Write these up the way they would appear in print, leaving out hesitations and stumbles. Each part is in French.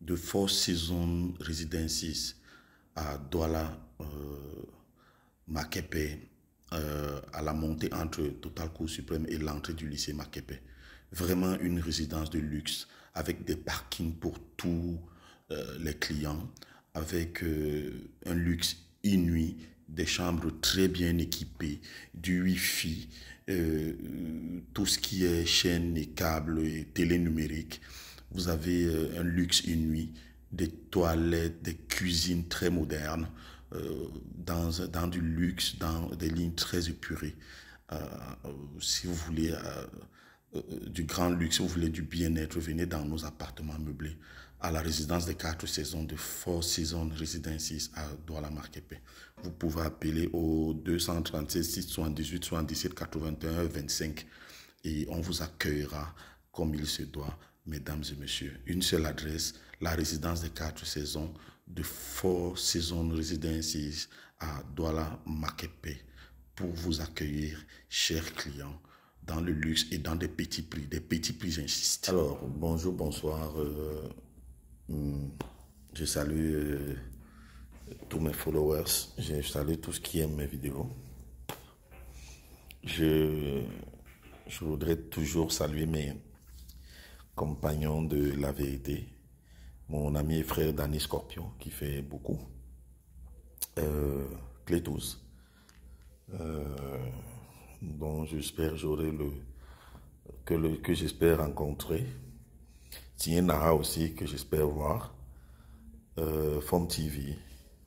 de Four Seasons Residences à Douala, Makepe, à la montée entre Total Cour suprême et l'entrée du lycée Makepe. Vraiment une résidence de luxe avec des parkings pour tous les clients, avec un luxe inouï, des chambres très bien équipées, du Wi-Fi, tout ce qui est chaîne et câbles et télé numérique. Vous avez un luxe inouï, des toilettes, des cuisines très modernes, dans du luxe, dans des lignes très épurées. Si vous voulez du grand luxe, si vous voulez du bien-être, venez dans nos appartements meublés à la résidence des 4 saisons de Four Seasons Residences à Douala Marquepé. Vous pouvez appeler au 236 678 77 81 25 et on vous accueillera comme il se doit, mesdames et messieurs. Une seule adresse, la résidence des 4 saisons de Four Seasons Residences à Douala Marquepé pour vous accueillir, chers clients, dans le luxe et dans des petits prix, j'insiste. Alors, bonjour, bonsoir. Je salue tous mes followers. Je salue tous qui aiment mes vidéos. Je voudrais toujours saluer mes compagnons de la vérité. Mon ami et frère Danny Scorpion, qui fait beaucoup. Clétus. Dont j'espère j'aurai que j'espère rencontrer. Tien Nara aussi, que j'espère voir. Form TV,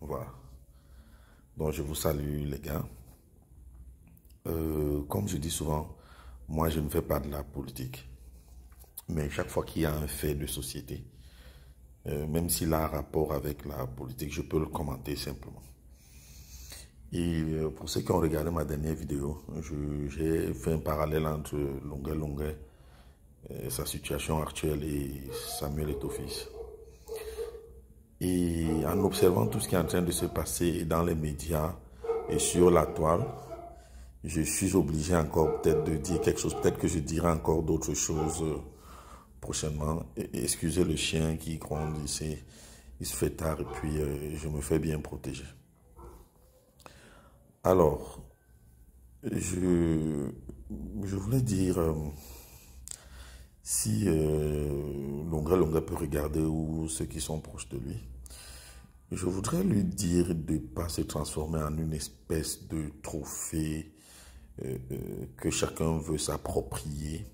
voilà. Donc je vous salue les gars. Comme je dis souvent, moi je ne fais pas de la politique. Mais chaque fois qu'il y a un fait de société, même s'il a un rapport avec la politique, je peux le commenter simplement. Et pour ceux qui ont regardé ma dernière vidéo, j'ai fait un parallèle entre Longuet Longuet, sa situation actuelle, et Samuel Eto'o-Fils. Et en observant tout ce qui est en train de se passer dans les médias et sur la toile, je suis obligé encore peut-être de dire quelque chose. Peut-être que je dirai encore d'autres choses prochainement. Excusez le chien qui gronde ici. Il se fait tard et puis je me fais bien protéger. Alors, je voulais dire, si Longuet peut regarder ou ceux qui sont proches de lui, je voudrais lui dire de ne pas se transformer en une espèce de trophée que chacun veut s'approprier.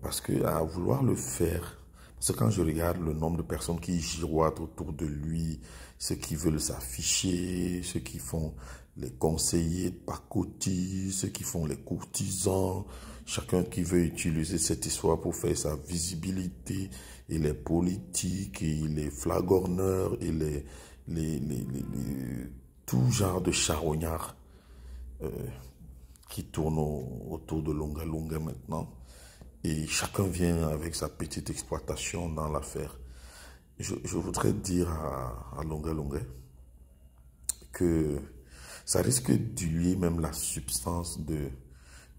Parce qu'à vouloir le faire, parce que quand je regarde le nombre de personnes qui giroitent autour de lui, ceux qui veulent s'afficher, ceux qui font les conseillers de pacotille, ceux qui font les courtisans, chacun qui veut utiliser cette histoire pour faire sa visibilité, et les politiques, et les flagorneurs, et tout genre de charognards qui tournent autour de Longuet Longuet maintenant. Et chacun vient avec sa petite exploitation dans l'affaire. Je voudrais dire à Longuet Longuet que ça risque d'huiler même la substance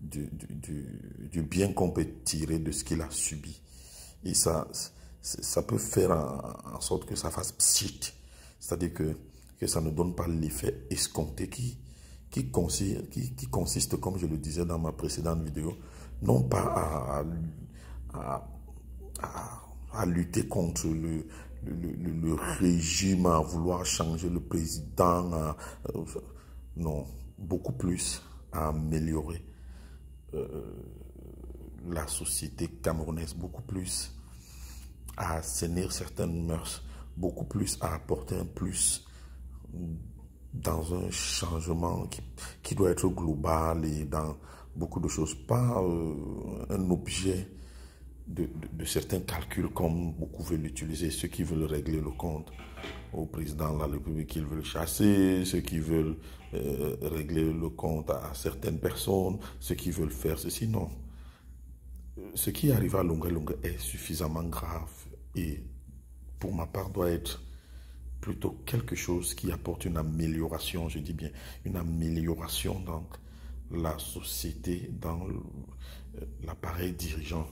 du bien qu'on peut tirer de ce qu'il a subi. Et ça peut faire en sorte que ça fasse pchit. C'est-à-dire que ça ne donne pas l'effet escompté qui consiste, comme je le disais dans ma précédente vidéo, non pas à lutter contre le régime, à vouloir changer le président, non, beaucoup plus à améliorer la société camerounaise, beaucoup plus à assainir certaines mœurs, beaucoup plus à apporter un plus dans un changement qui doit être global et dans beaucoup de choses, pas un objet de certains calculs comme beaucoup veulent l'utiliser, ceux qui veulent régler le compte au président de la République, ils veulent chasser, ceux qui veulent régler le compte à certaines personnes, ceux qui veulent faire ceci, non. Ce qui arrive à Longuet Longuet est suffisamment grave et pour ma part doit être plutôt quelque chose qui apporte une amélioration, je dis bien une amélioration dans la société, dans l'appareil dirigeant.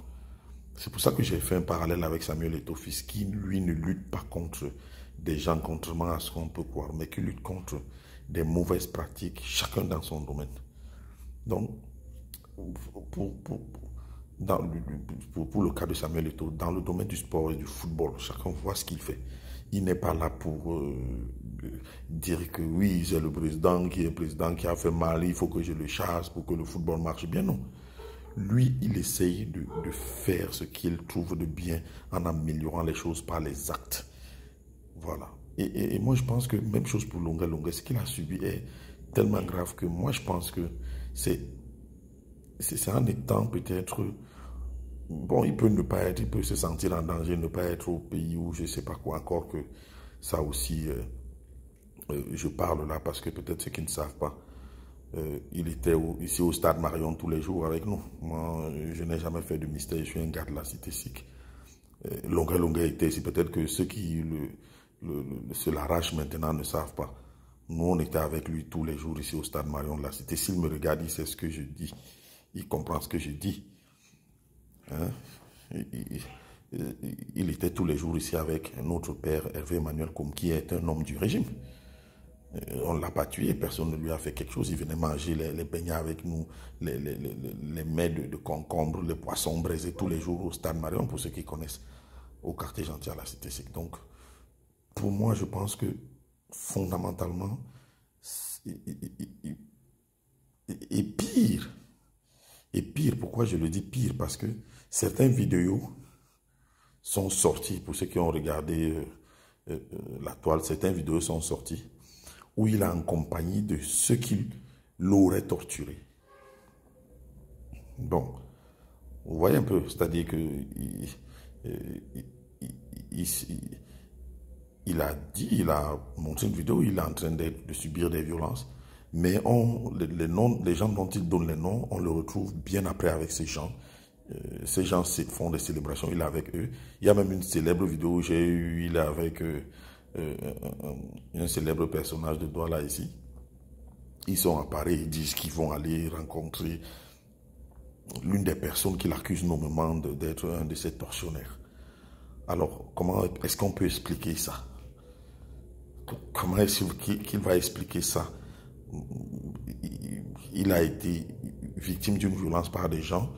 C'est pour ça que j'ai fait un parallèle avec Samuel Eto'o, qui, lui, ne lutte pas contre des gens, contrairement à ce qu'on peut croire, mais qui lutte contre des mauvaises pratiques, chacun dans son domaine. Donc, pour, pour, pour le cas de Samuel Eto'o, dans le domaine du sport et du football, chacun voit ce qu'il fait. Il n'est pas là pour dire que oui, c'est le président qui a fait mal, il faut que je le chasse pour que le football marche bien. Non. Lui, il essaye de faire ce qu'il trouve de bien en améliorant les choses par les actes. Voilà. Et moi, je pense que même chose pour Longa Longa, ce qu'il a subi est tellement grave que moi, je pense que c'est en étant peut-être... Bon, il peut ne pas être, il peut se sentir en danger, ne pas être au pays où je ne sais pas quoi encore que ça aussi, je parle là parce que peut-être ceux qui ne savent pas, il était ici au stade Marion tous les jours avec nous. Moi, je n'ai jamais fait de mystère, je suis un gars de la cité sikh. Longa Longa était ici, peut-être que ceux qui se l'arrachent maintenant ne savent pas. Nous, on était avec lui tous les jours ici au stade Marion de la cité. S'il me regarde, il sait ce que je dis. Il comprend ce que je dis. Hein? Il était tous les jours ici avec notre père Hervé Emmanuel Koum, qui est un homme du régime. On ne l'a pas tué, personne ne lui a fait quelque chose. Il venait manger les beignets avec nous, les mets de concombre, les poissons braisés tous les jours au stade Marion, pour ceux qui connaissent, au quartier gentil à la cité sec. Donc, pour moi, je pense que fondamentalement, et pire, pourquoi je le dis pire? Parce que certaines vidéos sont sorties, pour ceux qui ont regardé la toile, certaines vidéos sont sorties où il est en compagnie de ceux qui l'auraient torturé. Bon, vous voyez un peu, c'est-à-dire que il a dit, il a montré une vidéo, il est en train de subir des violences, mais les gens dont il donne les noms, on le retrouve bien après avec ces gens. Ces gens font des célébrations, il est avec eux. Il y a même une célèbre vidéo où j'ai eu, il est avec un célèbre personnage de Douala ici. Ils sont à Paris, ils disent qu'ils vont aller rencontrer l'une des personnes qui l'accuse nommément d'être un de ces tortionnaires. Alors, comment est-ce qu'on peut expliquer ça? Comment est-ce qu'il va expliquer ça? Il a été victime d'une violence par des gens,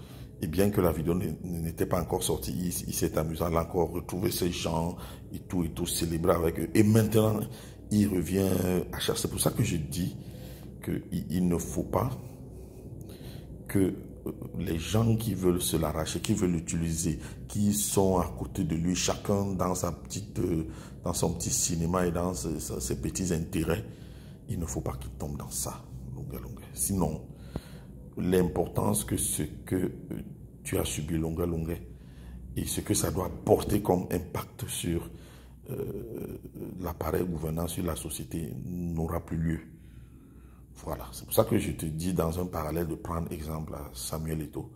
et bien que la vidéo n'était pas encore sortie, il s'est amusé à encore retrouver ces gens et tout, célébrer avec eux. Et maintenant, il revient à chercher. C'est pour ça que je dis qu'il ne faut pas que les gens qui veulent se l'arracher, qui veulent l'utiliser, qui sont à côté de lui, chacun dans dans son petit cinéma et dans ses petits intérêts, il ne faut pas qu'ils tombent dans ça. Sinon, l'importance que ce que tu as subi Longa Longa et ce que ça doit porter comme impact sur l'appareil gouvernant, sur la société, n'aura plus lieu. Voilà, c'est pour ça que je te dis dans un parallèle de prendre exemple à Samuel Eto'o,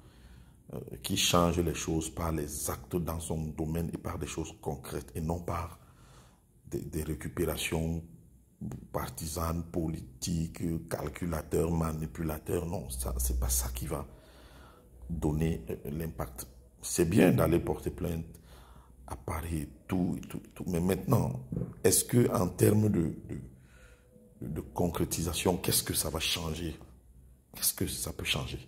qui change les choses par les actes dans son domaine et par des choses concrètes et non par des récupérations partisanes, politiques, calculateurs, manipulateurs. Non, c'est pas ça qui va donner l'impact. C'est bien d'aller porter plainte à Paris, tout. Mais maintenant, est-ce que en termes de concrétisation, qu'est-ce que ça va changer? Qu'est-ce que ça peut changer?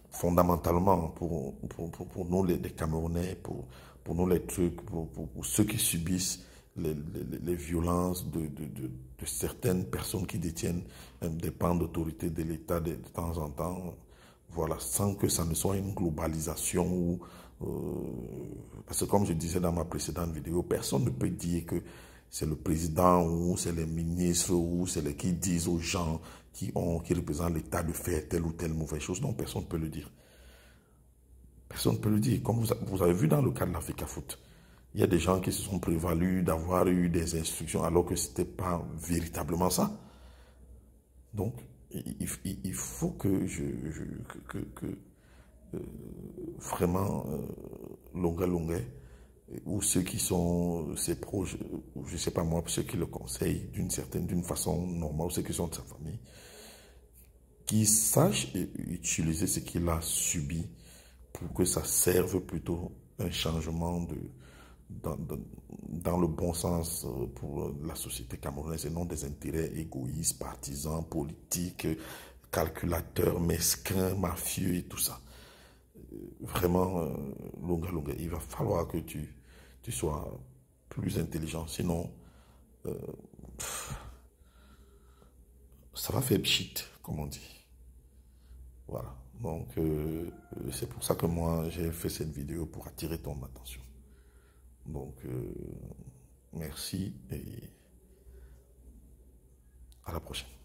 Fondamentalement, pour nous les Camerounais, pour nous les trucs, pour ceux qui subissent les violences de certaines personnes qui détiennent des pans d'autorité de l'État de temps en temps, voilà, sans que ça ne soit une globalisation ou parce que comme je disais dans ma précédente vidéo, personne ne peut dire que c'est le président ou c'est les ministres ou c'est les qui disent aux gens qui représentent l'État de faire telle ou telle mauvaise chose. Non, personne ne peut le dire. Personne ne peut le dire. Comme vous avez vu dans le cas de l'Africa Foot, il y a des gens qui se sont prévalus d'avoir eu des instructions alors que ce n'était pas véritablement ça. Donc, il faut que vraiment Longa Longa ou ceux qui sont ses proches, je ne sais pas moi, ceux qui le conseillent d'une façon normale, ou ceux qui sont de sa famille, qui sachent utiliser ce qu'il a subi pour que ça serve plutôt un changement dans le bon sens pour la société camerounaise et non des intérêts égoïstes, partisans, politiques, calculateurs, mesquins, mafieux et tout ça. Vraiment, Lunga Lunga, il va falloir que tu sois plus intelligent, sinon ça va faire pchit, comme on dit. Voilà. Donc, c'est pour ça que moi, j'ai fait cette vidéo pour attirer ton attention. Donc, merci et à la prochaine.